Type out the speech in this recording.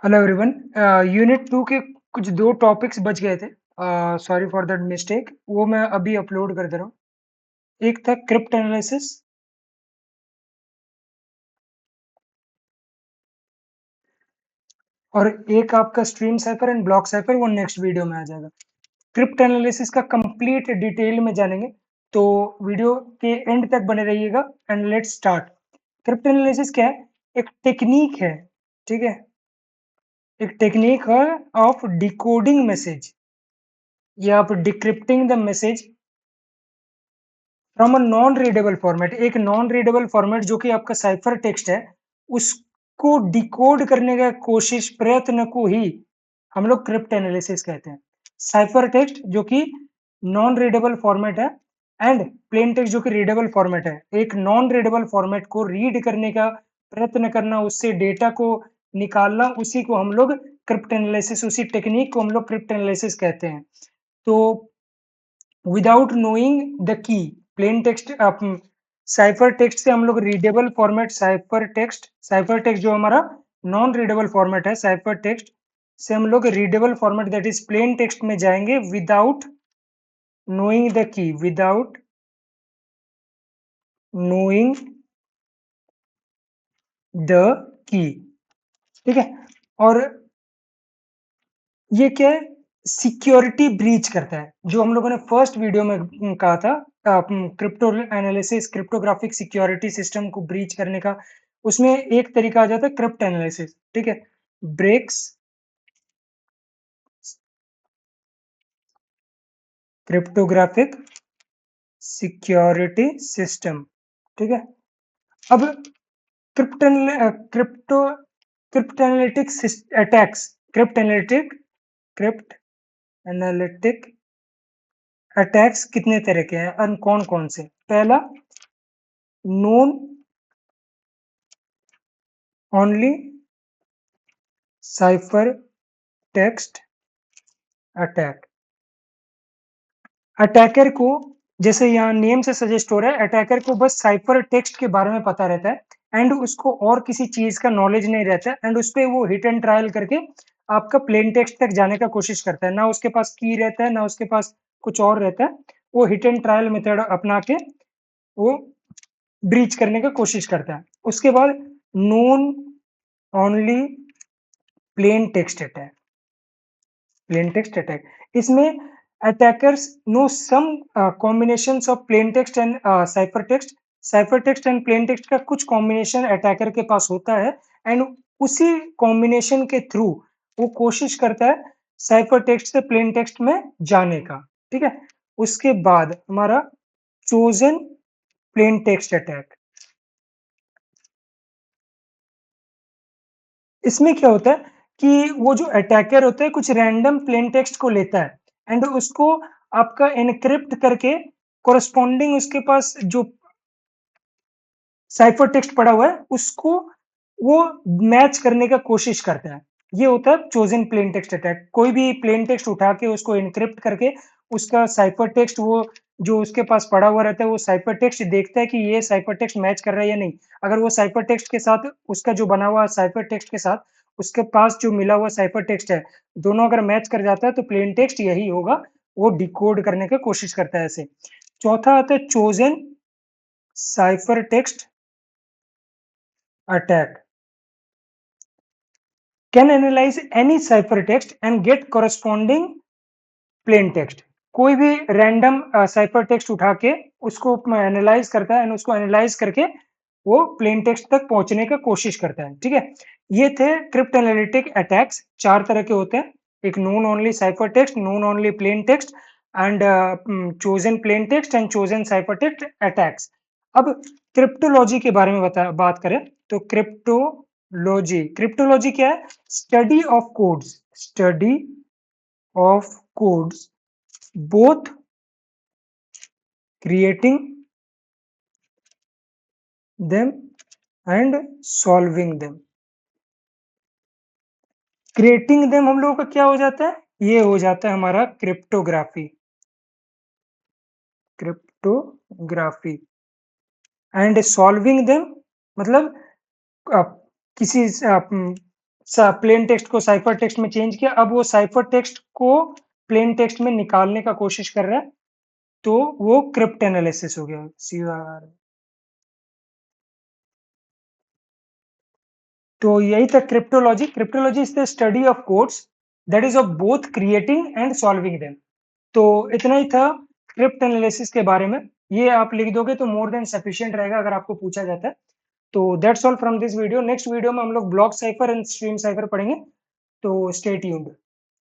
Hello everyone. Unit 2 के कुछ 2 topics बच गए थे। Sorry for that mistake. वो मैं अभी अपलोड कर दे रहा हूँ। एक था क्रिप्ट एनालिसिस और एक आपका stream cipher and block cipher, वो नेक्स्ट वीडियो में आ जाएगा। क्रिप्ट एनालिसिस का कंप्लीट डिटेल में जानेंगे, तो वीडियो के एंड तक बने रहिएगा। And let's start. Crypt analysis क्या है? एक टेक्निक है, ठीक है? एक टेक्निक है ऑफ डिकोडिंग मैसेज, या आप decrypting the message from a non readable format. एक नॉन रीडेबल फॉर्मेट जो कि आपका साइफर टेक्स्ट है, उसको डिकोड करने का कोशिश, प्रयत्न को ही हम लोग क्रिप्ट एनालिसिस कहते हैं। साइफर टेक्स्ट जो कि नॉन रीडेबल फॉर्मेट है, एंड प्लेन टेक्स्ट जो कि रीडेबल फॉर्मेट है। एक नॉन रीडेबल फॉर्मेट को रीड करने का प्रयत्न करना, उससे डेटा को निकालना, उसी को हम लोग क्रिप्ट एनालिसिस, उसी टेक्निक को हम लोग क्रिप्ट एनालिसिस कहते हैं। तो without knowing the key, plain text, cipher text से हम लोग रीडेबल फॉर्मेट, साइफर टेक्स्ट जो हमारा नॉन रीडेबल फॉर्मेट है, साइफर टेक्स्ट से हम लोग readable format that is plain text में जाएंगे without knowing the key, without knowing the key, ठीक है? और ये क्या है? सिक्योरिटी ब्रीच करता है, जो हम लोगों ने फर्स्ट वीडियो में कहा था, crypto analysis, cryptographic security system को ब्रीच करने का। उसमें एक तरीका आ जाता है क्रिप्ट एनालिसिस, ठीक है? ब्रेक्स क्रिप्टोग्राफिक सिक्योरिटी सिस्टम, ठीक है? अब crypt crypto crypt analytics attacks, crypt analytic attacks कितने तरह के हैं और कौन कौन से? पहला, known only cipher text attack. Attacker को, जैसे यहाँ नेम से सजेस्ट हो रहा है, अटैकर को बस साइफर टेक्स्ट के बारे में पता रहता है एंड उसको और किसी चीज का नॉलेज नहीं रहता है, एंड उस पे वो हिट एंड ट्रायल करके आपका प्लेन टेक्स्ट तक जाने का कोशिश करता है। ना उसके पास की रहता है, ना उसके पास कुछ और रहता है। वो हिट एंड ट्रायल मेथड अपना के वो ब्रीच करने का कोशिश करता है। उसके बाद known only plain text attack, plain text attack. इसमें attackers know some combinations of plain text and cipher text. Cipher text and plain text का कुछ कॉम्बिनेशन अटैकर के पास होता है, एंड उसी कॉम्बिनेशन के थ्रू वो कोशिश करता है साइफर टेक्स्ट से प्लेन टेक्स्ट में जाने का, ठीक है? उसके बाद हमारा चोजन प्लेन टेक्स्ट अटैक। इसमें क्या होता है कि वो जो अटैकर होता है, कुछ रैंडम प्लेन टेक्स्ट को लेता है एंड उसको आपका एनक्रिप्ट करके, कोरस्पॉन्डिंग उसके पास जो साइफर टेक्स्ट पड़ा हुआ है, उसको वो मैच करने का कोशिश करता है। ये होता है चोजन प्लेन टेक्स्ट अटैक। कोई भी प्लेन टेक्स्ट उठा के उसको एनक्रिप्ट करके, उसका साइफर टेक्स्ट, वो जो उसके पास पड़ा हुआ रहता है, वो साइफर टेक्स्ट देखता है कि ये साइफर टेक्स्ट मैच कर रहा है या नहीं। अगर वो साइफर टेक्स्ट के साथ, उसका जो बना हुआ साइफर टेक्स्ट के साथ उसके पास जो मिला हुआ साइफर टेक्स्ट है, दोनों अगर मैच कर जाता है तो प्लेन टेक्स्ट यही होगा। वो डिकोड करने की कोशिश करता है ऐसे। चौथा आता है chosen cipher text attack, can analyze any ciphertext and get corresponding plain text। कोई भी रैंडम साइफर टेक्स्ट उठा के उसको एनालाइज करता है, एंड उसको एनालाइज करके वो प्लेन टेक्स्ट तक पहुंचने का कोशिश करता है, ठीक है? ये थे क्रिप्ट एनालिटिक अटैक्स। 4 तरह के होते हैं। एक known only cipher text, known only plain text, and chosen plane text and chosen cipher text attacks. अब क्रिप्टोलॉजी के बारे में बात करें तो क्रिप्टोलॉजी क्या है? Study of codes, study of codes, both creating them and solving them. Creating them हम लोगों का क्या हो जाता है? ये हो जाता है हमारा cryptography, cryptography. And solving them मतलब, आप किसी प्लेन टेक्स्ट को साइफर टेक्स्ट में चेंज किया। अब वो साइफर टेक्स्ट को प्लेन टेक्स्ट में निकालने का कोशिश कर रहा है, तो वो क्रिप्ट एनालिसिस हो गया। CYR। तो यही था cryptology. Cryptology is the study of codes that is of both creating and solving them. तो इतना ही था क्रिप्ट एनालिसिस के बारे में। ये आप लिख दोगे तो मोर देन सफिशिएंट रहेगा अगर आपको पूछा जाता है। तो that's all from this video. Next video में हम लोग block cipher and stream cipher पढ़ेंगे। तो स्टे ट्यून्ड।